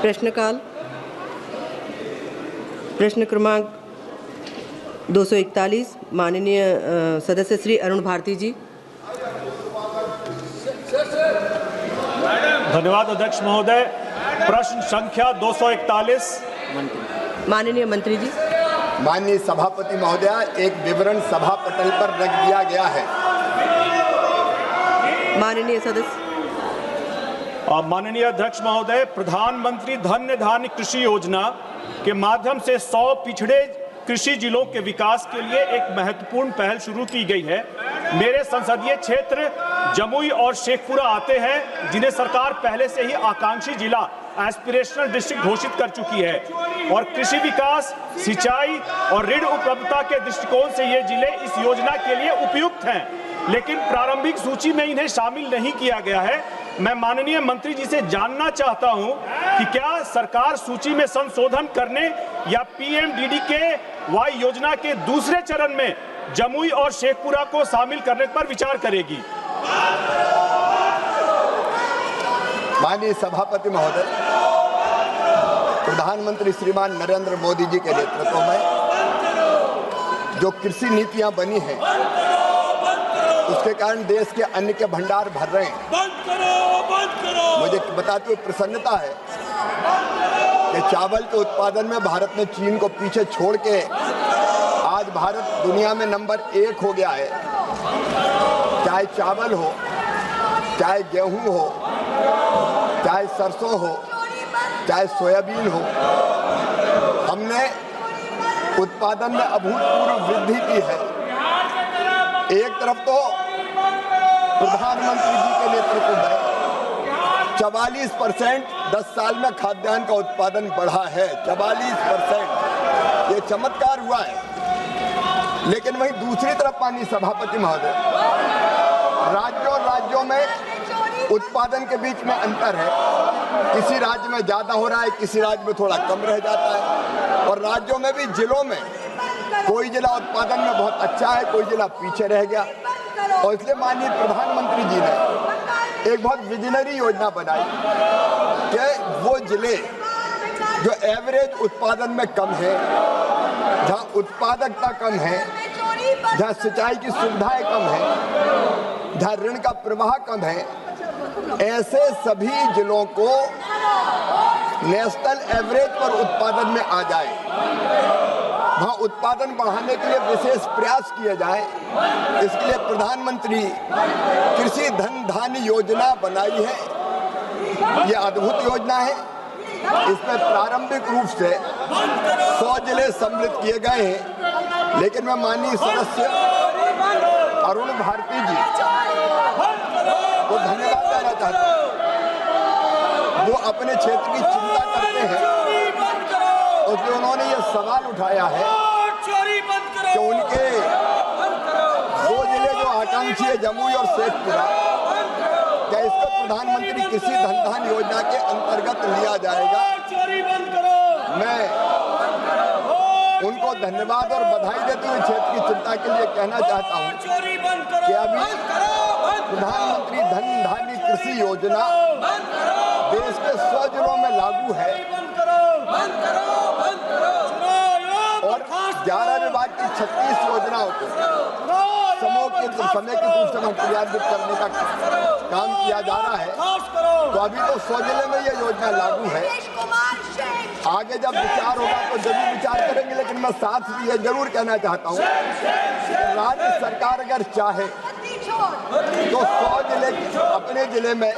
प्रश्नकाल। प्रश्न क्रमांक 241 माननीय सदस्य श्री अरुण भारती जी। धन्यवाद अध्यक्ष महोदय। प्रश्न संख्या 241 माननीय मंत्री जी। माननीय सभापति महोदय, एक विवरण सभा पटल पर रख दिया गया है। माननीय सदस्य। माननीय अध्यक्ष महोदय, प्रधानमंत्री धन्य धान्य कृषि योजना के माध्यम से 100 पिछड़े कृषि जिलों के विकास के लिए एक महत्वपूर्ण पहल शुरू की गई है। मेरे संसदीय क्षेत्र जमुई और शेखपुरा आते हैं, जिन्हें सरकार पहले से ही आकांक्षी जिला एस्पिरेशनल डिस्ट्रिक्ट घोषित कर चुकी है और कृषि विकास, सिंचाई और ऋण उपलब्धता के दृष्टिकोण से ये जिले इस योजना के लिए उपयुक्त हैं, लेकिन प्रारंभिक सूची में इन्हें शामिल नहीं किया गया है। मैं माननीय मंत्री जी से जानना चाहता हूं कि क्या सरकार सूची में संशोधन करने या PMDDKY योजना के दूसरे चरण में जमुई और शेखपुरा को शामिल करने पर विचार करेगी। माननीय सभापति महोदय, प्रधानमंत्री श्रीमान नरेंद्र मोदी जी के नेतृत्व में जो कृषि नीतियां बनी हैं, उसके कारण देश के अन्न के भंडार भर रहे हैं। मुझे बताते हुए प्रसन्नता है कि चावल के उत्पादन में भारत ने चीन को पीछे छोड़ के आज भारत दुनिया में नंबर 1 हो गया है। चाहे चावल हो, चाहे गेहूं हो, चाहे सरसों हो, चाहे सोयाबीन हो, हमने उत्पादन में अभूतपूर्व वृद्धि की है। एक तरफ तो प्रधानमंत्री जी के नेतृत्व में 44% 10 साल में खाद्यान्न का उत्पादन बढ़ा है। 44% ये चमत्कार हुआ है। लेकिन वहीं दूसरी तरफ माननीय सभापति महोदय, राज्यों में उत्पादन के बीच में अंतर है। किसी राज्य में ज्यादा हो रहा है, किसी राज्य में थोड़ा कम रह जाता है। और राज्यों में भी, जिलों में कोई जिला उत्पादन में बहुत अच्छा है, कोई जिला पीछे रह गया। और इसलिए माननीय प्रधानमंत्री जी ने एक बहुत विजनरी योजना बनाई कि वो जिले जो एवरेज उत्पादन में कम है, जहाँ उत्पादकता कम है, जहाँ सिंचाई की सुविधाएं कम है, जहाँ ऋण का प्रवाह कम है, ऐसे सभी जिलों को नेशनल एवरेज पर उत्पादन में आ जाए, वहाँ उत्पादन बढ़ाने के लिए विशेष प्रयास किए जाए। इसके लिए प्रधानमंत्री कृषि धन धान्य योजना बनाई है। ये अद्भुत योजना है। इसमें प्रारंभिक रूप से 100 जिले सम्मिलित किए गए हैं। लेकिन मैं माननीय सदस्य अरुण भारती जी को धन्यवाद देना चाहता हूँ। वो अपने क्षेत्र की चिंता करते हैं, उसलिए उन्होंने ये सवाल उठाया है कि उनके 2 जिले जो आकांक्षी है, जमुई और शेखपुरा, क्या इसको प्रधानमंत्री कृषि धन धान्य योजना के अंतर्गत लिया जाएगा। मैं उनको धन्यवाद और बधाई देते हुए क्षेत्र की चिंता के लिए कहना चाहता हूं कि अभी प्रधानमंत्री धन धान्य कृषि योजना देश के 100 जिलों में लागू है और 11 विभाग की 36 योजनाओं को समेकित रूप से क्रियान्वित करने का काम किया जा रहा है। तो अभी तो 100 जिले में ये योजना लागू है। आगे जब विचार होगा तो जरूर विचार करेंगे। लेकिन मैं साथ भी ये जरूर कहना चाहता हूँ, राज्य सरकार अगर चाहे तो 100 जिले अपने जिले में,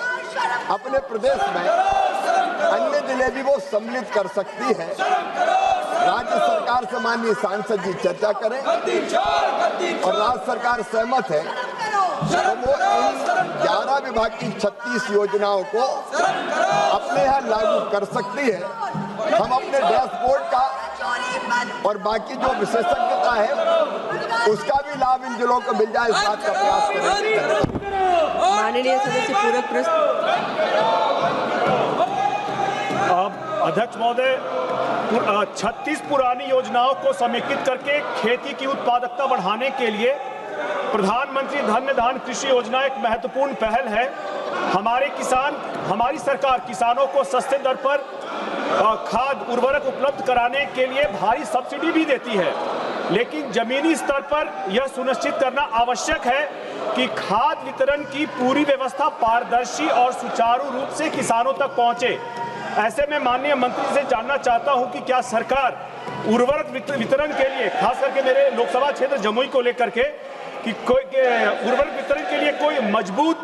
अपने प्रदेश में अन्य जिले भी वो सम्मिलित कर सकती है। राज्य सरकार से माननीय सांसद जी चर्चा करें और राज्य सरकार सहमत है तो वो इन 11 विभाग की 36 योजनाओं को अपने यहाँ लागू कर सकती है। हम अपने डैशबोर्ड का और बाकी जो विशेषज्ञता है उसका भी लाभ इन जिलों को मिल जाए, इस बात का प्रयास करेंगे। माननीय सदस्य पूरक प्रश्न। अध्यक्ष महोदय, 36 पुरानी योजनाओं को समेकित करके खेती की उत्पादकता बढ़ाने के लिए प्रधानमंत्री धन्य धान्य कृषि योजना एक महत्वपूर्ण पहल है। हमारे किसान, हमारी सरकार किसानों को सस्ते दर पर खाद उर्वरक उपलब्ध कराने के लिए भारी सब्सिडी भी देती है, लेकिन जमीनी स्तर पर यह सुनिश्चित करना आवश्यक है कि खाद वितरण की पूरी व्यवस्था पारदर्शी और सुचारू रूप से किसानों तक पहुंचे। ऐसे में माननीय मंत्री से जानना चाहता हूं कि क्या सरकार उर्वरक वितरण के लिए, खास करके मेरे लोकसभा क्षेत्र जमुई को लेकर के, कि कोई उर्वरक वितरण के लिए कोई मजबूत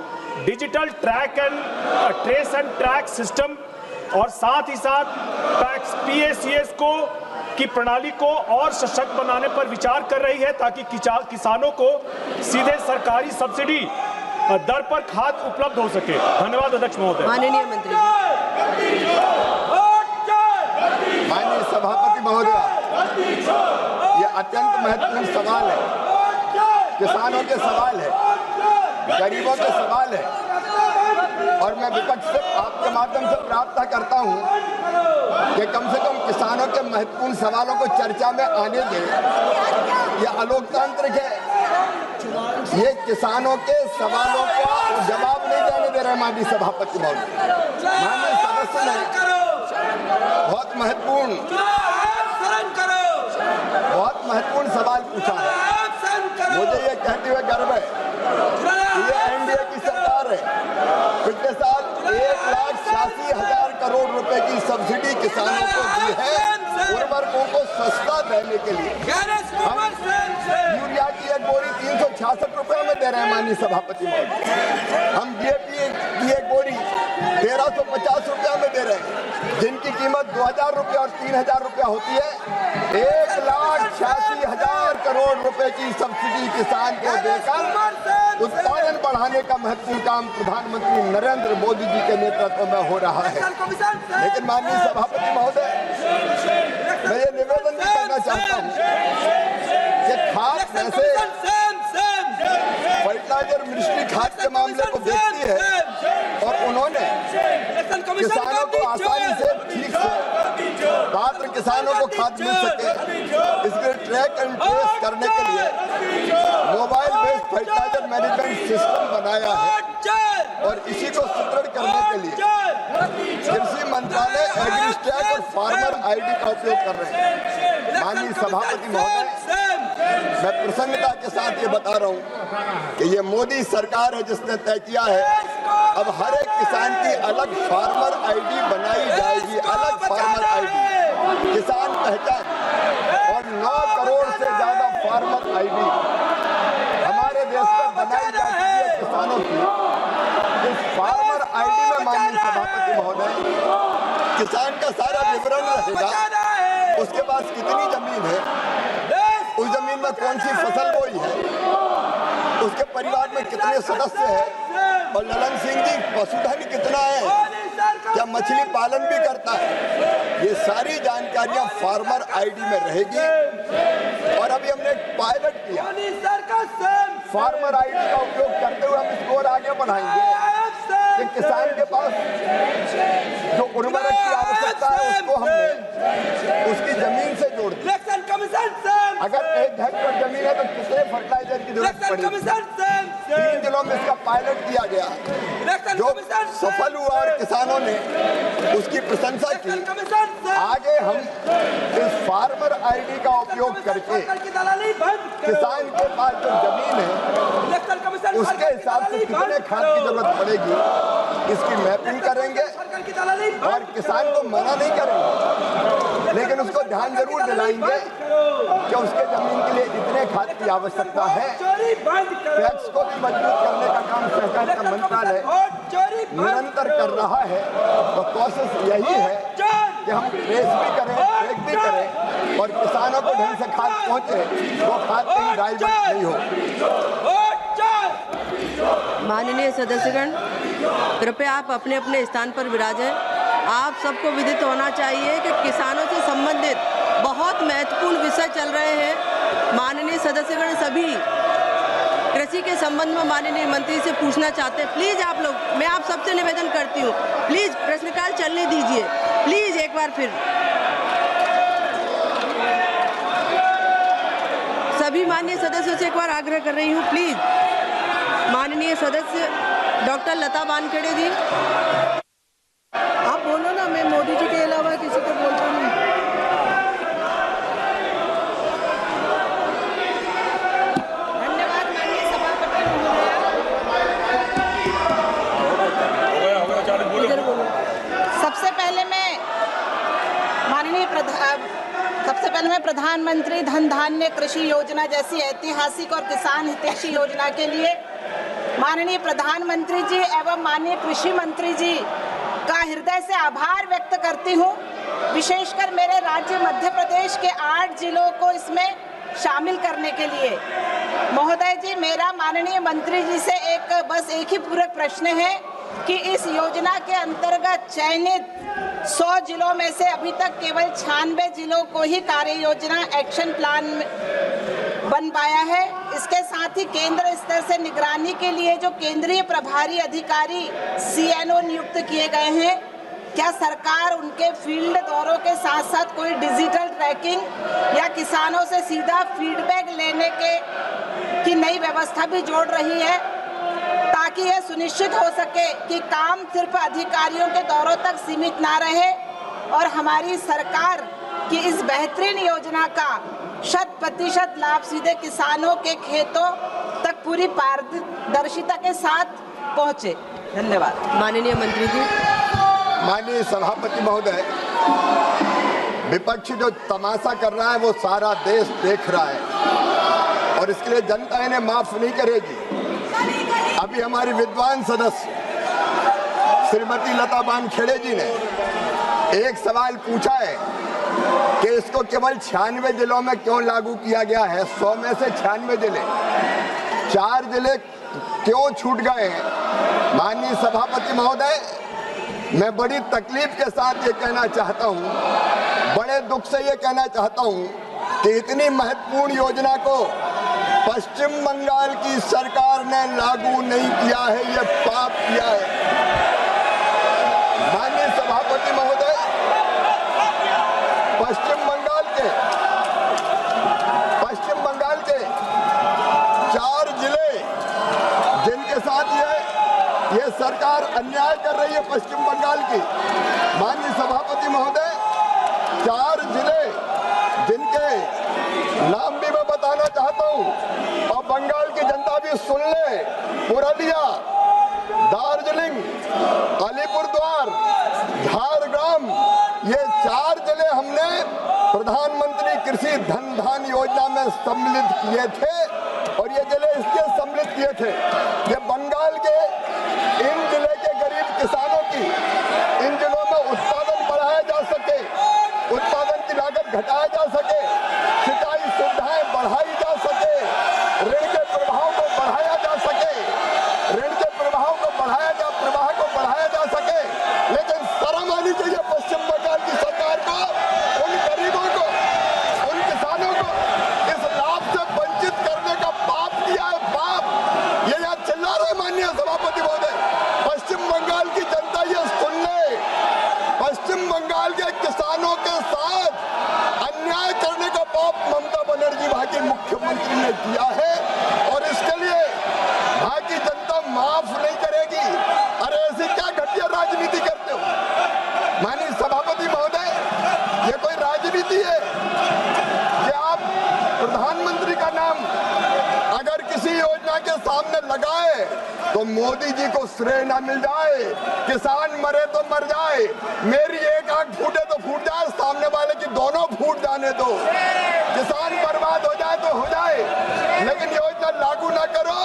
digital trace and track system और साथ ही साथ PACS की प्रणाली को और सशक्त बनाने पर विचार कर रही है, ताकि किसानों को सीधे सरकारी सब्सिडी दर पर खाद उपलब्ध हो सके। धन्यवाद अध्यक्ष महोदय। माननीय मंत्री जी। माननीय सभापति महोदय, ये अत्यंत महत्वपूर्ण सवाल है, किसानों के सवाल है, गरीबों के सवाल है, और मैं विपक्ष से आपके माध्यम से प्रार्थना करता हूं कि कम से कम किसानों के महत्वपूर्ण सवालों को चर्चा में आने दें। यह अलोकतांत्रिक है, ये किसानों के सवालों का जवाब नहीं देने दे रहे माननीय सभापति महोदय। माननीय सदस्य ने बहुत महत्वपूर्ण सवाल पूछा है। मुझे ये कहते हुए गर्व है कि ये एनडीए की सरकार है, पिछले साल 1,86,000 करोड़ रुपए की सब्सिडी किसानों को दी है उर्वरकों को सस्ता देने के लिए। हम यूरिया की एक बोरी 366 रुपए में दे रहे हैं माननीय सभापति महोदय। हम DAP की एक बोरी 1,350 रुपया में दे रहे हैं, जिनकी कीमत 2,000 रुपया और 3,000 रुपया होती है। 1,86,000 करोड़ रुपए की सब्सिडी किसान को देकर उत्पादन बढ़ाने का महत्वपूर्ण काम प्रधानमंत्री नरेंद्र मोदी जी के नेतृत्व में हो रहा है। लेकिन माननीय सभापति महोदय, मैं ये निवेदन भी करना चाहता हूँ कि खाद कैसे फर्टिलाइजर मिनिस्ट्री खाद के मामले को देखती है, और उन्होंने किसानों को आसानी से ठीक से पात्र किसानों को खाद मिल सके, इसके ट्रैक एंड ट्रेस करने के लिए mobile based fertiliser management system बनाया है, और इसी को सुदृढ़ करने के लिए कृषि मंत्रालय एग्रीस्टैक और फार्मर ID का उपयोग कर रहे हैं। माननीय सभापति महोदय, मैं प्रसन्नता के साथ ये बता रहा हूँ कि ये मोदी सरकार है जिसने तय किया है अब हर एक किसान की अलग फार्मर ID बनाई जाएगी, अलग फार्मर ID, किसान पहचान, और 9 करोड़ से ज्यादा फार्मर ID हमारे देश में बनाई जा चुकी है किसानों की। इस फार्मर ID में माननीय सभापति महोदय किसान का सारा विवरण रहेगा, उसके पास कितनी जमीन है, उस जमीन में कौन सी फसल बोई है, उसके परिवार में कितने सदस्य हैं, और ललन सिंह जी पशुधन कितना है, क्या मछली पालन भी करता है, ये सारी जानकारियां फार्मर ID में रहेगी। और अभी हमने एक पायलट किया, फार्मर ID का उपयोग करते हुए हम इसको और आगे बढ़ाएंगे कि किसान के पास जो उर्वरक की आवश्यकता है उसको हमने उसकी जमीन से जोड़ दिया। अगर 1 हेक्टेयर जमीन है तो कितने फर्टिलाइजर की जरूरत पड़ेगी। 3 जिलों में इसका पायलट किया गया, जो सफल हुआ और किसानों ने उसकी प्रशंसा की। आगे हम इस फार्मर ID का उपयोग करके किसान के पास जो जमीन है उसके हिसाब से कितने खाद की जरूरत पड़ेगी इसकी मैपिंग करेंगे, और किसान को मना नहीं करेंगे, लेकिन उसको ध्यान जरूर दिलाएंगे कि उसके जमीन के लिए इतने खाद की आवश्यकता है। पैक्स को भी मजबूत करने का काम सहकारिता मंत्रालय निरंतर कर रहा है, तो कोशिश यही है कि हम ट्रेस भी करें, ट्रैक भी करें, और किसानों को ढंग से खाद पहुंचे, वो खाद कहीं डाइवर्ट नहीं हो। माननीय सदस्यगण, कृपया आप अपने अपने स्थान पर विराजें। आप सबको विदित होना चाहिए कि किसानों से संबंधित बहुत महत्वपूर्ण विषय चल रहे हैं। माननीय सदस्यगण सभी कृषि के संबंध में माननीय मंत्री से पूछना चाहते हैं। प्लीज आप लोग, मैं आप सबसे निवेदन करती हूँ, प्लीज प्रश्नकाल चलने दीजिए, प्लीज एक बार फिर। सभी माननीय सदस्यों से एक बार आग्रह कर रही हूँ, प्लीज। माननीय सदस्य डॉक्टर लता वानखेड़े जी, आप बोलो ना, मैं मोदी जी के अलावा सबसे पहले मैं प्रधानमंत्री धन धान्य कृषि योजना जैसी ऐतिहासिक और किसान हितैषी योजना के लिए माननीय प्रधानमंत्री जी एवं माननीय कृषि मंत्री जी का हृदय से आभार व्यक्त करती हूँ। विशेषकर मेरे राज्य मध्य प्रदेश के 8 जिलों को इसमें शामिल करने के लिए। महोदय जी, मेरा माननीय मंत्री जी से बस एक ही पूरक प्रश्न है कि इस योजना के अंतर्गत चयनित 100 जिलों में से अभी तक केवल 96 जिलों को ही कार्य योजना एक्शन प्लान बन पाया है। इसके साथ ही केंद्र स्तर से निगरानी के लिए जो केंद्रीय प्रभारी अधिकारी CNO नियुक्त किए गए हैं, क्या सरकार उनके फील्ड दौरों के साथ साथ कोई डिजिटल ट्रैकिंग या किसानों से सीधा फीडबैक लेने की नई व्यवस्था भी जोड़ रही है, ताकि यह सुनिश्चित हो सके कि काम सिर्फ अधिकारियों के दौरों तक सीमित ना रहे और हमारी सरकार की इस बेहतरीन योजना का 100% लाभ सीधे किसानों के खेतों तक पूरी पारदर्शिता के साथ पहुंचे। धन्यवाद। माननीय मंत्री जी। माननीय सभापति महोदय, विपक्ष जो तमाशा कर रहा है वो सारा देश देख रहा है और इसके लिए जनता इन्हें माफ नहीं करेगी। अभी हमारी विद्वान सदस्य श्रीमती लता बानखेड़े जी ने एक सवाल पूछा है कि इसको केवल 96 जिलों में क्यों लागू किया गया है। 100 में से 96 जिले, 4 जिले क्यों छूट गए हैं। माननीय सभापति महोदय, मैं बड़ी तकलीफ के साथ ये कहना चाहता हूँ, बड़े दुख से ये कहना चाहता हूँ कि इतनी महत्वपूर्ण योजना को पश्चिम बंगाल की सरकार ने लागू नहीं किया है, ये पाप किया है। माननीय सभापति महोदय, पश्चिम बंगाल के 4 जिले जिनके साथ ये सरकार अन्याय कर रही है पश्चिम बंगाल की। माननीय सभापति महोदय, 4 जिले जिनके नाम भी मैं बताना चाहता हूँ और बंगाल की जनता भी सुन ले। पुरुलिया, दार्जिलिंग, अलीपुरद्वार, झारग्राम, ये 4 जिले हमने प्रधानमंत्री कृषि धन धान्य योजना में सम्मिलित किए थे और ये जिले इसलिए सम्मिलित किए थे कि बंगाल के इन जिले के गरीब किसानों की इन जिलों में उत्पादन बढ़ाया जा सके, उत्पादन की लागत घटाया जा सके, सिंचाई सुविधाएं बढ़ाई जा सके, ऋण के प्रभाव को बढ़ाया जा सके, प्रवाह को बढ़ाया जा सके। लेकिन शर्म आनी चाहिए पश्चिम बंगाल की सरकार को, उन गरीबों को, उन किसानों को इस लाभ से वंचित करने का पाप किया है, पाप। ये यहाँ चिल्ला रहे माननीय सभापति महोदय, पश्चिम बंगाल की जनता ये सुन ले, पश्चिम बंगाल के किसानों के साथ अन्याय करने का पाप ममता बनर्जी वहां की मुख्यमंत्री ने किया है और इसके लिए वहां की जनता माफ नहीं करेगी। अरे ऐसी क्या घटिया राजनीति करते हो माननीय सभापति महोदय, ये कोई राजनीति है कि आप प्रधानमंत्री का नाम अगर किसी योजना के सामने लगाए तो मोदी जी को श्रेय ना मिल जाए, किसान मरे तो मर जाए, मेरी एक आंख फूटे तो फूट जाए, सामने वाले की दोनों फूट जाने दो, किसान बर्बाद हो जाए तो हो जाए, लेकिन योजना लागू ना करो।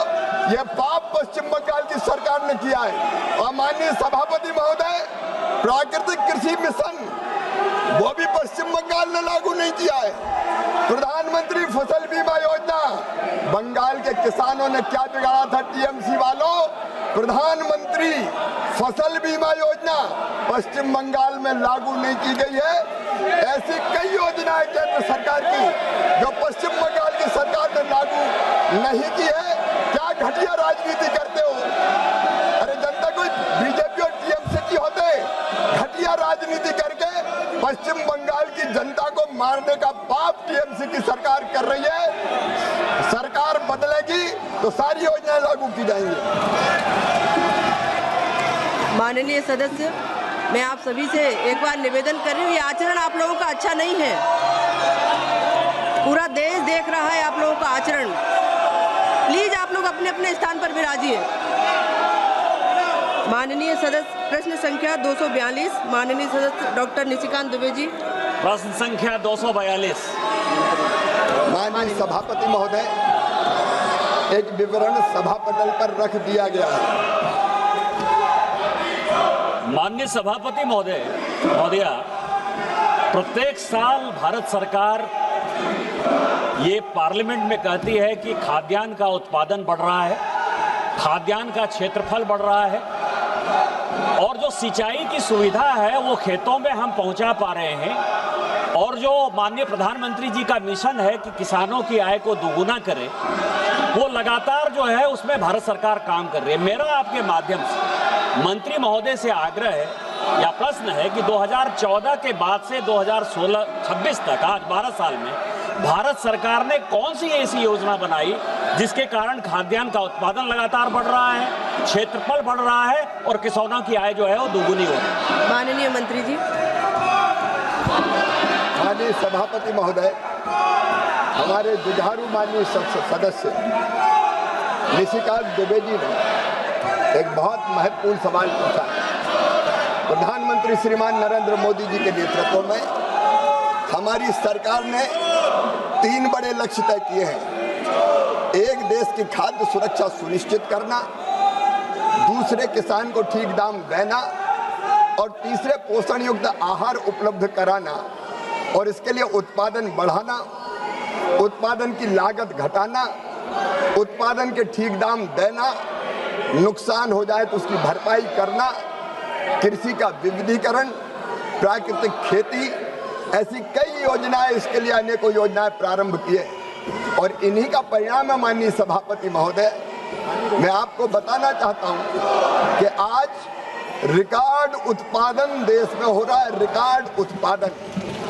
यह पाप पश्चिम बंगाल की सरकार ने किया है। और माननीय सभापति महोदय, प्राकृतिक कृषि मिशन वो भी पश्चिम बंगाल ने लागू नहीं किया है। प्रधानमंत्री फसल बीमा योजना, बंगाल के किसानों ने क्या बिगाड़ा था टीएमसी वालों, प्रधानमंत्री फसल बीमा योजना पश्चिम बंगाल में लागू नहीं की गई है। ऐसी कई योजनाएं केंद्र सरकार की जो पश्चिम बंगाल की सरकार ने लागू नहीं की है। क्या घटिया राजनीति करते हो। अरे जनता कोई बीजेपी और टीएमसी की होते, घटिया राजनीति करके पश्चिम बंगाल की जनता को मारने का पाप टीएमसी की सरकार कर रही है। सरकार बदलेगी तो सारी योजनाएं लागू की जाएंगी। माननीय सदस्य, मैं आप सभी से एक बार निवेदन कर रही हूँ, ये आचरण आप लोगों का अच्छा नहीं है। पूरा देश देख रहा है आप लोगों का आचरण। प्लीज आप लोग अपने अपने स्थान पर विराजिए। माननीय सदस्य, प्रश्न संख्या 242, माननीय सदस्य डॉक्टर निशिकांत दुबे जी। प्रश्न संख्या 242। माननीय सभापति महोदय, एक विवरण सभा पटल पर रख दिया गया है। माननीय सभापति महोदया, प्रत्येक साल भारत सरकार ये पार्लियामेंट में कहती है कि खाद्यान्न का उत्पादन बढ़ रहा है, खाद्यान्न का क्षेत्रफल बढ़ रहा है और जो सिंचाई की सुविधा है वो खेतों में हम पहुंचा पा रहे हैं, और जो माननीय प्रधानमंत्री जी का मिशन है कि किसानों की आय को दोगुना करे, वो लगातार जो है उसमें भारत सरकार काम कर रही है। मेरा आपके माध्यम से मंत्री महोदय से आग्रह है या प्रश्न है कि 2014 के बाद से 2016-26 तक, आज 12 साल में भारत सरकार ने कौन सी ऐसी योजना बनाई जिसके कारण खाद्यान्न का उत्पादन लगातार बढ़ रहा है, क्षेत्रफल बढ़ रहा है और किसानों की आय जो है वो दोगुनी हो रही है? माननीय मंत्री जी। माननीय सभापति महोदय, हमारे जुझारू माननीय सदस्य निशिकांत दुबे जी ने एक बहुत महत्वपूर्ण सवाल पूछा। प्रधानमंत्री श्रीमान नरेंद्र मोदी जी के नेतृत्व में हमारी सरकार ने 3 बड़े लक्ष्य तय किए हैं। एक, देश की खाद्य सुरक्षा सुनिश्चित करना, दूसरे, किसान को ठीक दाम देना, और तीसरे, पोषण युक्त आहार उपलब्ध कराना, और इसके लिए उत्पादन बढ़ाना, उत्पादन की लागत घटाना, उत्पादन के ठीक दाम देना, नुकसान हो जाए तो उसकी भरपाई करना, कृषि का विविधीकरण, प्राकृतिक खेती, ऐसी कई योजनाएं, इसके लिए अनेकों योजनाएं प्रारंभ किए। और इन्हीं का परिणाम है माननीय सभापति महोदय, मैं आपको बताना चाहता हूं कि आज रिकॉर्ड उत्पादन देश में हो रहा है, रिकॉर्ड उत्पादन।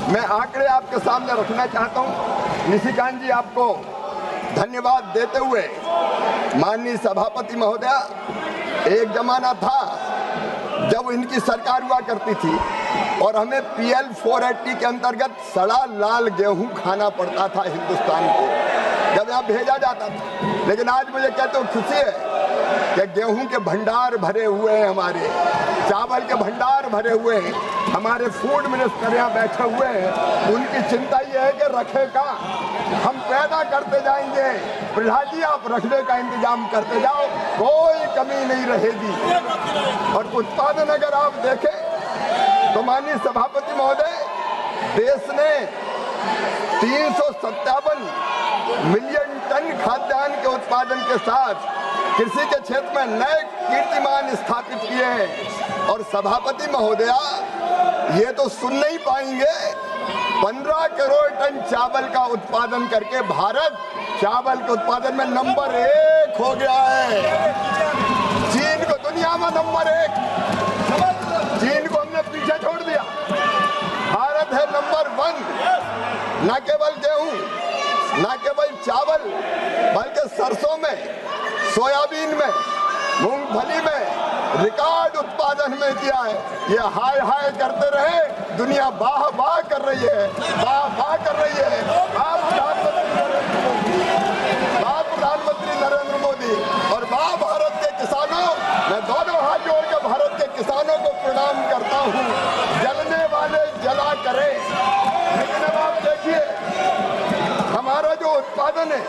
मैं आंकड़े आपके सामने रखना चाहता हूं। निशिकांत जी, आपको धन्यवाद देते हुए माननीय सभापति महोदय, एक जमाना था जब इनकी सरकार हुआ करती थी और हमें PL 480 के अंतर्गत सड़ा लाल गेहूं खाना पड़ता था हिंदुस्तान को, जब यहाँ भेजा जाता था। लेकिन आज मुझे कहते हो खुशी है कि गेहूं के भंडार भरे हुए हैं, हमारे चावल के भंडार भरे हुए हैं, हमारे फूड मिनिस्टर यहाँ बैठे हुए हैं। उनकी चिंता ये है कि रखेगा, हम पैदा करते जाएंगे, प्रहलाद जी आप रखने का इंतजाम करते जाओ, कोई कमी नहीं रहेगी। और उत्पादन अगर आप देखें तो माननीय सभापति महोदय, देश ने 357 मिलियन टन खाद्यान्न के उत्पादन के साथ कृषि के क्षेत्र में नए कीर्तिमान स्थापित किए हैं। और सभापति महोदया, ये तो सुन नहीं पाएंगे, 15 करोड़ टन चावल का उत्पादन करके भारत चावल के उत्पादन में नंबर 1 हो गया है। चीन को दुनिया में नंबर 1, चीन को हमने पीछे छोड़ दिया। भारत है नंबर 1, न केवल गेहूं, न केवल चावल, बल्कि सरसों में, सोयाबीन में, मूंगफली में रिकॉर्ड उत्पादन में किया है। ये हाय हाय करते रहे, दुनिया वाह वाह कर रही है, वाह वाह कर रही है। वाह प्रधानमंत्री नरेंद्र मोदी और वाह भारत के किसानों। मैं दोनों हाथ जोड़ के भारत के किसानों को प्रणाम करता हूँ। जलने वाले जला करें। लेकिन अब आप देखिए, हमारा जो उत्पादन है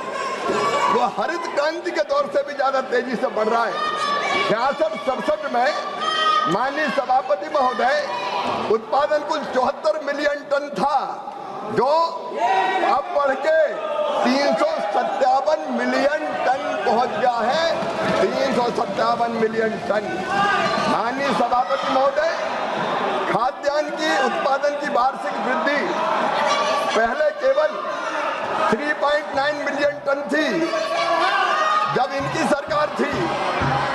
वो हरित क्रांति के दौर से भी ज्यादा तेजी से बढ़ रहा है। 66-67 में माननीय सभापति महोदय, उत्पादन कुल 74 मिलियन टन था, जो अब बढ़ के 357 मिलियन टन पहुंच गया है। 357 मिलियन टन। माननीय सभापति महोदय, खाद्यान्न की उत्पादन की वार्षिक वृद्धि पहले केवल 3.9 मिलियन टन थी, जब इनकी सरकार थी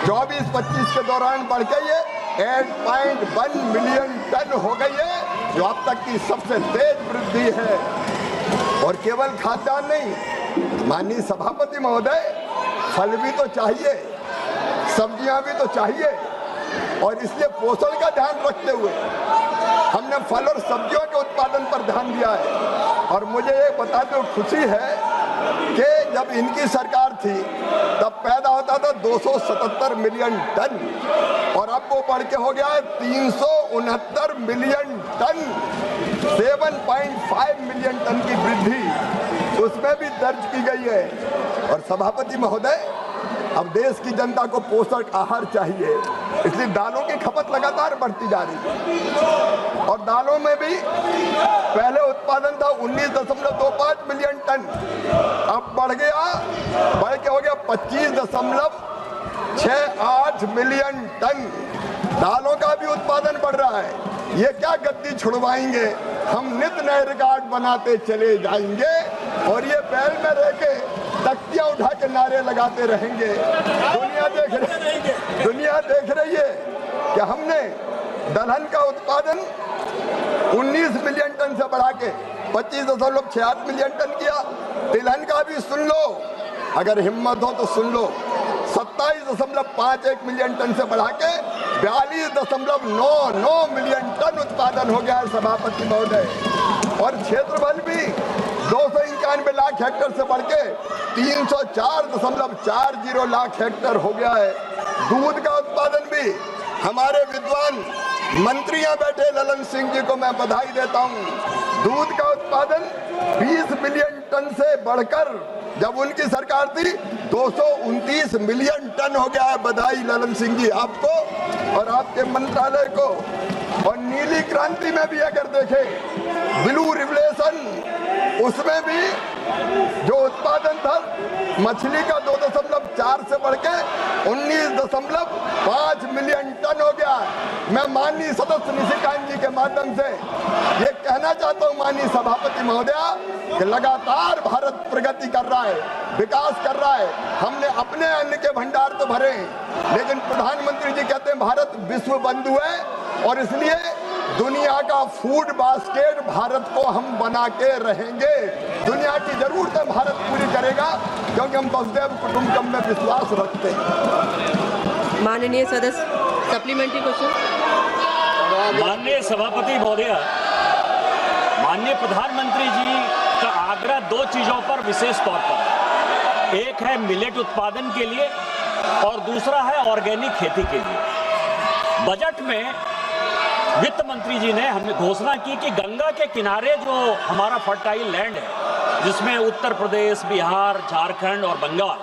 24-25 के दौरान बढ़ के ये 8.1 मिलियन टन हो गई है, जो अब तक की सबसे तेज वृद्धि है। और केवल खाद्यान्न नहीं, माननीय सभापति महोदय, फल भी तो चाहिए, सब्जियां भी तो चाहिए, और इसलिए पोषण का ध्यान रखते हुए हमने फल और सब्जियों के उत्पादन पर ध्यान दिया है। और मुझे ये बताते हुए खुशी है कि जब इनकी सरकार थी तब पैदा होता था 277 मिलियन टन, और अब वो बढ़ के हो गया है 369 मिलियन टन। 7.5 मिलियन टन की वृद्धि उसमें भी दर्ज की गई है। और सभापति महोदय, अब देश की जनता को पोषक आहार चाहिए, इसलिए दालों की खपत लगातार बढ़ती जा रही है। और दालों में भी पहले उत्पादन था 19.25 मिलियन टन, अब बढ़ के हो गया 25.68 मिलियन टन। दालों का भी उत्पादन बढ़ रहा है। ये क्या गद्दी छुड़वाएंगे, हम नित नए रिकॉर्ड बनाते चले जाएंगे और ये बैल में रह के तख्तियां उठा के नारे लगाते रहेंगे। दुनिया देख रही है कि हमने दलहन का उत्पादन 19 मिलियन टन से बढ़ा के 25.68 मिलियन टन किया। तिलहन का भी सुन लो, अगर हिम्मत हो तो सुन लो, 27.51 मिलियन टन से बढ़ा के 42.99 मिलियन टन उत्पादन हो गया है सभापति महोदय। और क्षेत्रफल भी 291 लाख हेक्टेयर से बढ़ के 304.40 लाख हेक्टेयर हो गया है। दूध का उत्पादन भी हमारे विद्वान मंत्रियां बैठे ललन सिंह जी को मैं बधाई देता हूं। दूध का उत्पादन 20 मिलियन टन से बढ़कर जब उनकी सरकार थी 229 मिलियन टन हो गया है। बधाई ललन सिंह जी आपको और आपके मंत्रालय को। और नीली क्रांति में भी अगर देखें, ब्लू रिवोल्यूशन, उसमें भी जो उत्पादन था मछली का 2.4 से बढ़ के 19.5 मिलियन टन हो गया। मैं माननीय सदस्य निशिकांत जी के माध्यम से ये कहना चाहता हूँ माननीय सभापति महोदया कि लगातार भारत प्रगति कर रहा है, विकास कर रहा है। हमने अपने अन्न के भंडार तो भरे हैं, लेकिन प्रधानमंत्री जी कहते हैं भारत विश्व बंधु है और इसलिए दुनिया का फूड बास्केट भारत को हम बना के रहेंगे। दुनिया की जरूरतें भारत पूरी करेगा क्योंकि हम वसुधैव कुटुंबकम में विश्वास रखते हैं। माननीय सदस्य सप्लीमेंट्री क्वेश्चन। माननीय सभापति महोदय, माननीय प्रधानमंत्री जी का आग्रह दो चीजों पर विशेष तौर पर, एक है मिलेट उत्पादन के लिए और दूसरा है ऑर्गेनिक खेती के लिए। बजट में वित्त मंत्री जी ने हमें घोषणा की कि गंगा के किनारे जो हमारा फर्टाइल लैंड है, जिसमें उत्तर प्रदेश, बिहार, झारखंड और बंगाल,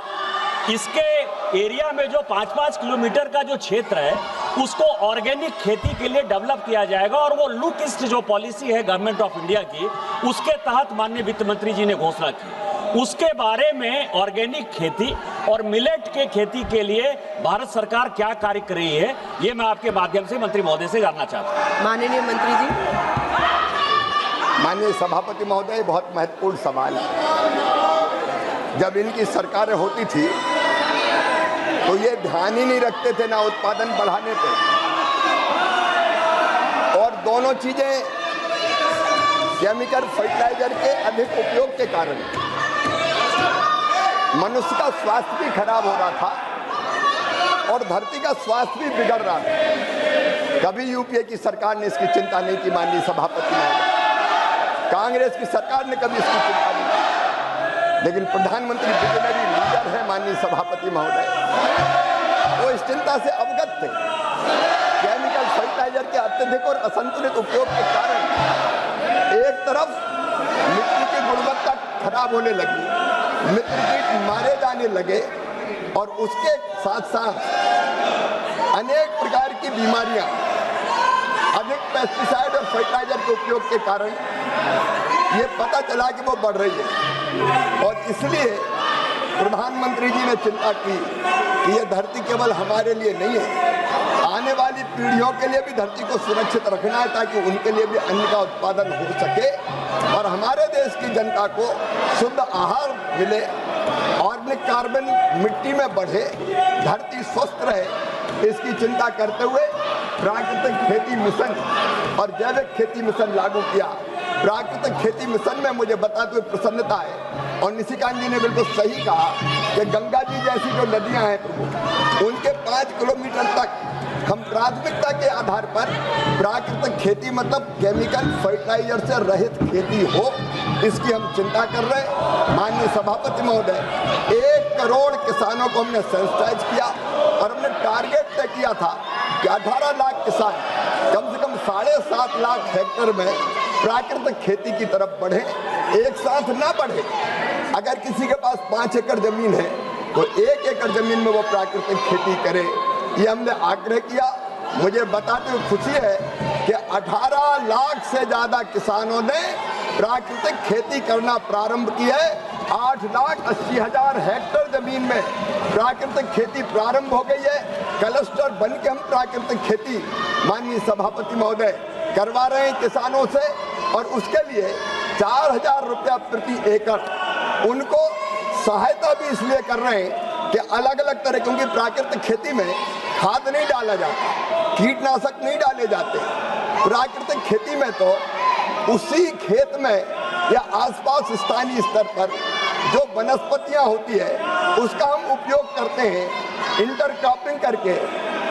इसके एरिया में जो 5-5 किलोमीटर का जो क्षेत्र है उसको ऑर्गेनिक खेती के लिए डेवलप किया जाएगा। और वो लुक ईस्ट जो पॉलिसी है गवर्नमेंट ऑफ इंडिया की, उसके तहत माननीय वित्त मंत्री जी ने घोषणा की। उसके बारे में ऑर्गेनिक खेती और मिलेट के खेती के लिए भारत सरकार क्या कार्य कर रही है, ये मैं आपके माध्यम से मंत्री महोदय से जानना चाहता हूँ। माननीय मंत्री जी। माननीय सभापति महोदय, बहुत महत्वपूर्ण सवाल है। जब इनकी सरकारें होती थी तो ये ध्यान ही नहीं रखते थे ना उत्पादन बढ़ाने पे, और दोनों चीजें केमिकल फर्टिलाइजर के अधिक उपयोग के कारण मनुष्य का स्वास्थ्य भी खराब हो रहा था और धरती का स्वास्थ्य भी बिगड़ रहा था। कभी यूपीए की सरकार ने इसकी चिंता नहीं की माननीय सभापति महोदय, कांग्रेस की सरकार ने कभी इसकी चिंता नहीं की, लेकिन प्रधानमंत्री विजनरी लीडर है माननीय सभापति महोदय, वो इस चिंता से अवगत थे। केमिकल फर्टिलाइजर के अत्यधिक और असंतुलित उपयोग के कारण एक तरफ मिट्टी की गुणवत्ता खराब होने लगी, मित्र कीट मारे जाने लगे और उसके साथ साथ अनेक प्रकार की बीमारियां अधिक पेस्टिसाइड और फर्टिलाइजर के उपयोग के कारण ये पता चला कि वो बढ़ रही है। और इसलिए प्रधानमंत्री जी ने चिंता की कि ये धरती केवल हमारे लिए नहीं है, आने वाली पीढ़ियों के लिए भी धरती को सुरक्षित रखना है ताकि उनके लिए भी अन्न का उत्पादन हो सके और हमारे देश की जनता को शुद्ध आहार मिले, ऑर्गेनिक कार्बन मिट्टी में बढ़े, धरती स्वस्थ रहे। इसकी चिंता करते हुए प्राकृतिक खेती मिशन और जैविक खेती मिशन लागू किया। प्राकृतिक खेती मिशन में मुझे बताते हुए प्रसन्नता है और निशिकांत जी ने बिल्कुल सही कहा कि गंगा जी जैसी जो नदियां हैं प्रभु, उनके 5 किलोमीटर तक हम प्राथमिकता के आधार पर प्राकृतिक खेती मतलब केमिकल फर्टिलाइजर से रहित खेती हो, इसकी हम चिंता कर रहे हैं। माननीय सभापति महोदय, 1 करोड़ किसानों को हमने सेंसिटाइज किया और हमने टारगेट तय किया था कि 18 लाख किसान कम से कम 7.5 लाख हेक्टेयर में प्राकृतिक खेती की तरफ बढ़े, एक साथ ना बढ़े। अगर किसी के पास 5 एकड़ जमीन है तो 1 एकड़ जमीन में वो प्राकृतिक खेती करे, ये हमने आग्रह किया। मुझे बताते हुए खुशी है कि 18 लाख से ज़्यादा किसानों ने प्राकृतिक खेती करना प्रारंभ की है। 8,80,000 हेक्टेयर जमीन में प्राकृतिक खेती प्रारंभ हो गई है। क्लस्टर बन के हम प्राकृतिक खेती माननीय सभापति महोदय करवा रहे हैं किसानों से, और उसके लिए 4,000 रुपया प्रति एकड़ उनको सहायता भी इसलिए कर रहे हैं कि अलग अलग तरह, क्योंकि प्राकृतिक खेती में खाद नहीं डाला जाता, कीटनाशक नहीं डाले जाते। प्राकृतिक खेती में तो उसी खेत में या आसपास स्थानीय स्तर पर जो वनस्पतियां होती है उसका हम उपयोग करते हैं। इंटरक्रॉपिंग करके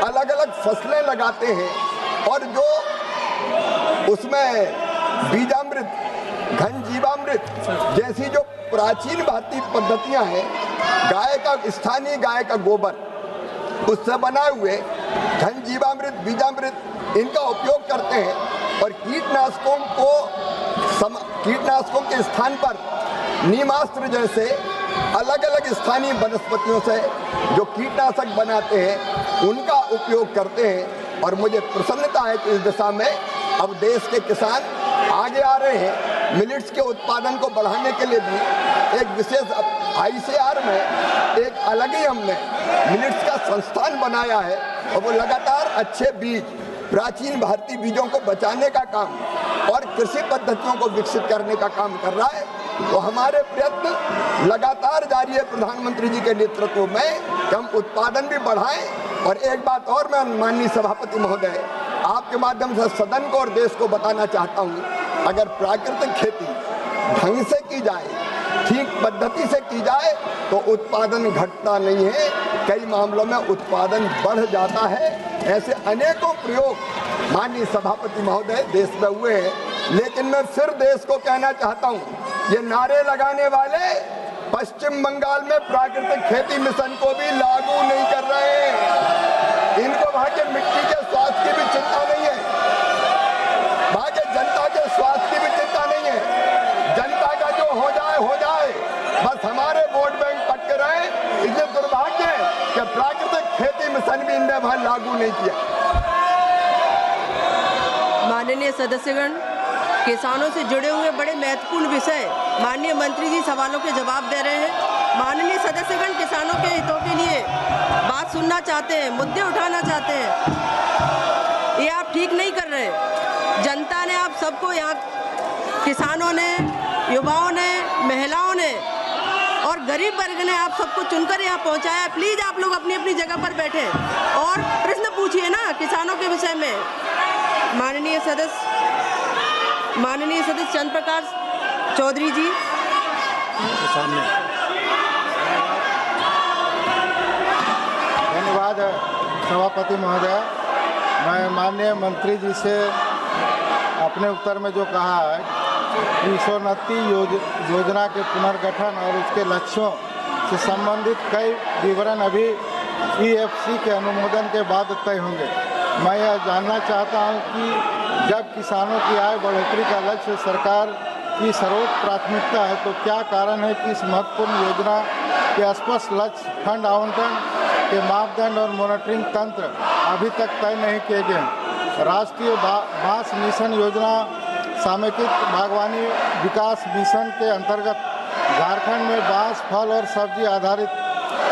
अलग अलग फसलें लगाते हैं, और जो उसमें बीजामृत, घन जीवामृत जैसी जो प्राचीन भारतीय पद्धतियां हैं, गाय का, स्थानीय गाय का गोबर उससे बनाए हुए घन जीवामृत, बीजामृत, इनका उपयोग करते हैं। और कीटनाशकों के स्थान पर नीमास्त्र जैसे अलग अलग स्थानीय वनस्पतियों से जो कीटनाशक बनाते हैं उनका उपयोग करते हैं। और मुझे प्रसन्नता है कि इस दिशा में अब देश के किसान आगे आ रहे हैं। मिलेट्स के उत्पादन को बढ़ाने के लिए भी एक विशेष ICAR में एक अलग ही हमने मिलेट्स का संस्थान बनाया है, और वो लगातार अच्छे बीज, प्राचीन भारतीय बीजों को बचाने का काम और कृषि पद्धतियों को विकसित करने का काम कर रहा है। तो हमारे प्रयत्न लगातार जारी है प्रधानमंत्री जी के नेतृत्व में कि हम उत्पादन भी बढ़ाएं। और एक बात और मैं माननीय सभापति महोदय आपके माध्यम से सदन को और देश को बताना चाहता हूं, अगर प्राकृतिक खेती ढंग से की जाए, ठीक पद्धति से की जाए, तो उत्पादन घटता नहीं है, कई मामलों में उत्पादन बढ़ जाता है। ऐसे अनेकों प्रयोग माननीय सभापति महोदय देश में हुए हैं। लेकिन मैं फिर देश को कहना चाहता हूं, ये नारे लगाने वाले पश्चिम बंगाल में प्राकृतिक खेती मिशन को भी लागू नहीं कर रहे हैं। इनको वहां के मिट्टी के स्वास्थ्य की भी चिंता नहीं है, वहां के जनता के स्वास्थ्य की भी चिंता नहीं है। जनता का जो हो जाए, बस हमारे वोट बैंक पटके रहे। इसलिए दुर्भाग्य है कि प्राकृतिक खेती मिशन भी इनने वहां लागू नहीं किया। माननीय सदस्यगण, किसानों से जुड़े हुए बड़े महत्वपूर्ण विषय माननीय मंत्री जी सवालों के जवाब दे रहे हैं। माननीय सदस्यगण किसानों के हितों के लिए बात सुनना चाहते हैं, मुद्दे उठाना चाहते हैं, ये आप ठीक नहीं कर रहे। जनता ने आप सबको, यहाँ किसानों ने, युवाओं ने, महिलाओं ने और गरीब वर्ग ने आप सबको चुनकर यहाँ पहुँचाया। प्लीज़ आप लोग अपनी अपनी जगह पर बैठे और प्रश्न पूछिए ना किसानों के विषय में। माननीय सदस्य चंद्र प्रकाश चौधरी जी सामने। धन्यवाद सभापति महोदय। मैं माननीय मंत्री जी से अपने उत्तर में जो कहा है कि ईशोन्नति योजना के पुनर्गठन और उसके लक्ष्यों से संबंधित कई विवरण अभी EFC के अनुमोदन के बाद तय होंगे। मैं यह जानना चाहता हूं कि जब किसानों की आय बढ़ोतरी का लक्ष्य सरकार की सर्वोच्च प्राथमिकता है, तो क्या कारण है कि इस महत्वपूर्ण योजना के स्पष्ट लक्ष्य, फंड आवंटन के मापदंड और मॉनिटरिंग तंत्र अभी तक तय नहीं किए गए? राष्ट्रीय बांस मिशन योजना समेकित बागवानी विकास मिशन के अंतर्गत झारखंड में बांस, फल और सब्जी आधारित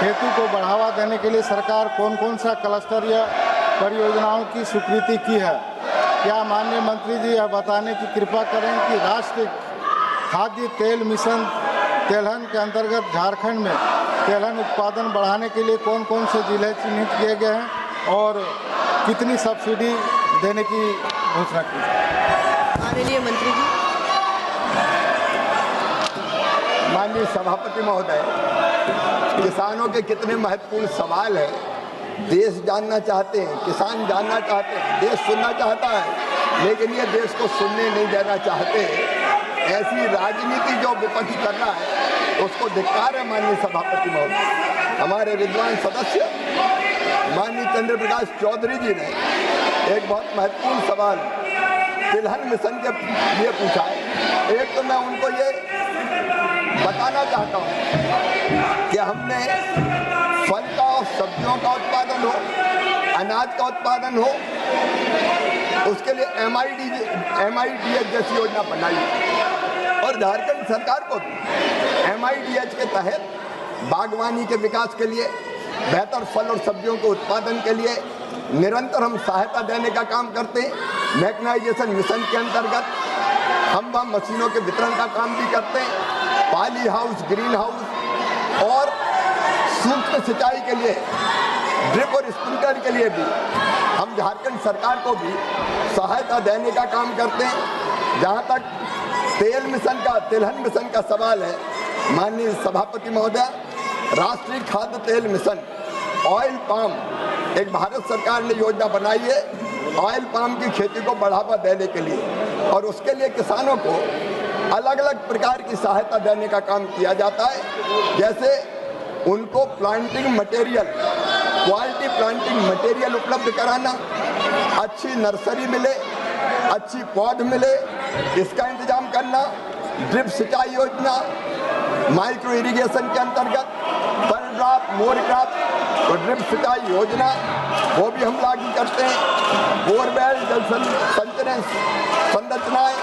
खेती को बढ़ावा देने के लिए सरकार कौन कौन सा क्लस्टर या परियोजनाओं की स्वीकृति की है? क्या माननीय मंत्री जी यह बताने की कृपा करें कि राष्ट्रीय खाद्य तेल मिशन तेलहन के अंतर्गत झारखंड में तेलहन उत्पादन बढ़ाने के लिए कौन कौन से जिले चिन्हित किए गए हैं और कितनी सब्सिडी देने की घोषणा की? माननीय मंत्री जी। माननीय सभापति महोदय, किसानों के कितने महत्वपूर्ण सवाल हैं। देश जानना चाहते हैं, किसान जानना चाहते हैं, देश सुनना चाहता है, लेकिन ये देश को सुनने नहीं देना चाहते। ऐसी राजनीति जो विपक्ष कर रहा है उसको धिक्कार है। माननीय सभापति महोदय, हमारे विद्वान सदस्य माननीय चंद्र प्रकाश चौधरी जी ने एक बहुत महत्वपूर्ण सवाल तिलहन मिशन के लिए पूछा है। एक तो मैं उनको ये बताना चाहता हूँ कि हमने फल का और सब्जियों का उत्पादन हो, अनाज का उत्पादन हो, उसके लिए MIDH जैसी योजना बनाई और झारखंड सरकार को MIDH के तहत बागवानी के विकास के लिए, बेहतर फल और सब्जियों के उत्पादन के लिए निरंतर हम सहायता देने का काम करते हैं। मैकेनाइजेशन मिशन के अंतर्गत हम वहाँ मशीनों के वितरण का काम भी करते हैं। पाली हाउस, ग्रीन हाउस और सूक्ष्म सिंचाई के लिए, ड्रिप और स्प्रिंकलर के लिए भी हम झारखंड सरकार को भी सहायता देने का काम करते हैं। जहाँ तक तिलहन मिशन का सवाल है, माननीय सभापति महोदय, राष्ट्रीय खाद्य तेल मिशन ऑयल पाम एक भारत सरकार ने योजना बनाई है ऑयल पाम की खेती को बढ़ावा देने के लिए, और उसके लिए किसानों को अलग अलग प्रकार की सहायता देने का काम किया जाता है। जैसे उनको planting material, quality planting material उपलब्ध कराना, अच्छी नर्सरी मिले, अच्छी पौध मिले, इसका इंतजाम करना, ड्रिप सिंचाई योजना, माइक्रो इरिगेशन के अंतर्गत पर ड्रॉप, मोर ड्रॉप और ड्रिप सिंचाई योजना वो भी हम लागू करते हैं। बोरवेल, जल संचरण संरचनाएं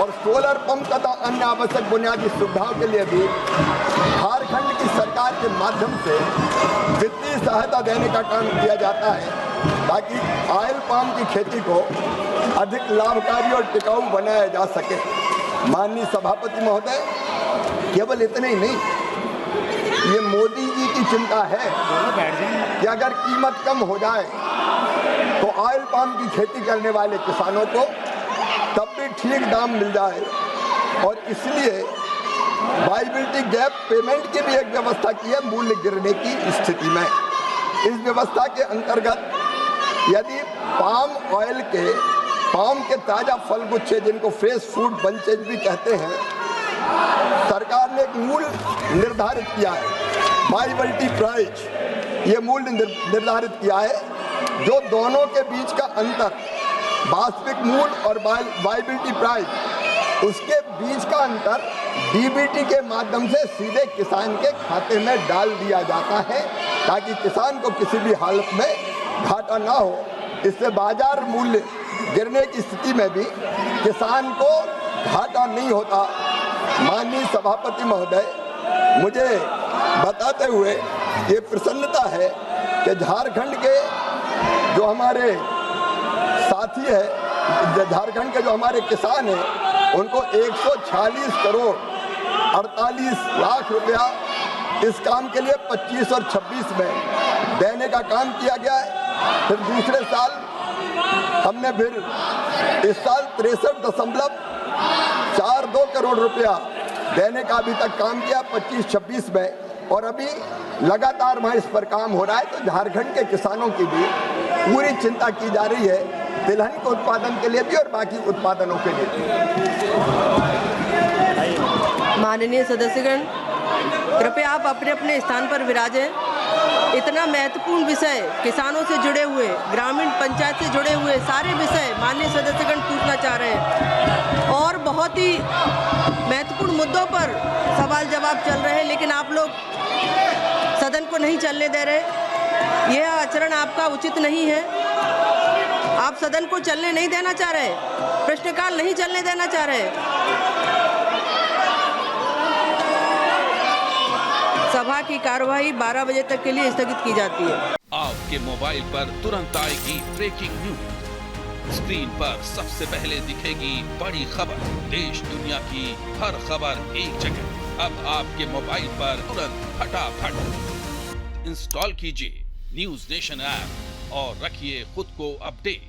और सोलर पंप तथा अन्य आवश्यक बुनियादी सुविधाओं के लिए भी झारखंड की सरकार के माध्यम से वित्तीय सहायता देने का काम किया जाता है, ताकि ऑयल पाम की खेती को अधिक लाभकारी और टिकाऊ बनाया जा सके। माननीय सभापति महोदय, केवल इतने ही नहीं, ये मोदी जी की चिंता है कि अगर कीमत कम हो जाए तो ऑयल पाम की खेती करने वाले किसानों को तब भी ठीक दाम मिल जाए, और इसलिए वायबिलिटी गैप पेमेंट की भी एक व्यवस्था की है मूल्य गिरने की स्थिति में। इस व्यवस्था के अंतर्गत यदि पाम के ताज़ा फल गुच्छे, जिनको फ्रेश फ्रूट बंचेज भी कहते हैं, सरकार ने एक मूल्य निर्धारित किया है, वायबिलिटी प्राइस, ये मूल्य निर्धारित किया है, जो दोनों के बीच का अंतर, वास्तविक मूल्य और वायबिलिटी प्राइस, उसके बीच का अंतर DBT के माध्यम से सीधे किसान के खाते में डाल दिया जाता है, ताकि किसान को किसी भी हालत में घाटा ना हो। इससे बाजार मूल्य गिरने की स्थिति में भी किसान को घाटा नहीं होता। माननीय सभापति महोदय, मुझे बताते हुए ये प्रसन्नता है कि झारखंड के जो हमारे साथी है, झारखंड के जो हमारे किसान हैं, उनको 146 करोड़ 48 लाख रुपया इस काम के लिए 25 और 26 में देने का काम किया गया है। फिर दूसरे साल हमने फिर इस साल 63.42 करोड़ रुपया देने का अभी तक काम किया 25-26 में, और अभी लगातार वहाँ इस पर काम हो रहा है। तो झारखंड के किसानों की भी पूरी चिंता की जा रही है, तिलहन के उत्पादन के लिए भी और बाकी उत्पादनों के लिए भी। माननीय सदस्यगण, कृपया आप अपने अपने स्थान पर विराजें। इतना महत्वपूर्ण विषय, किसानों से जुड़े हुए, ग्रामीण पंचायत से जुड़े हुए सारे विषय माननीय सदस्यगण पूछना चाह रहे हैं, और बहुत ही महत्वपूर्ण मुद्दों पर सवाल जवाब चल रहे हैं, लेकिन आप लोग सदन को नहीं चलने दे रहे। यह आचरण आपका उचित नहीं है। आप सदन को चलने नहीं देना चाह रहे, प्रश्नकाल नहीं चलने देना चाह रहे। सभा की कार्यवाही 12 बजे तक के लिए स्थगित की जाती है। आपके मोबाइल पर तुरंत आएगी ब्रेकिंग न्यूज। स्क्रीन पर सबसे पहले दिखेगी बड़ी खबर, देश दुनिया की हर खबर एक जगह। अब आपके मोबाइल पर तुरंत फटाफट इंस्टॉल कीजिए न्यूज नेशन ऐप और रखिए खुद को अपडेट।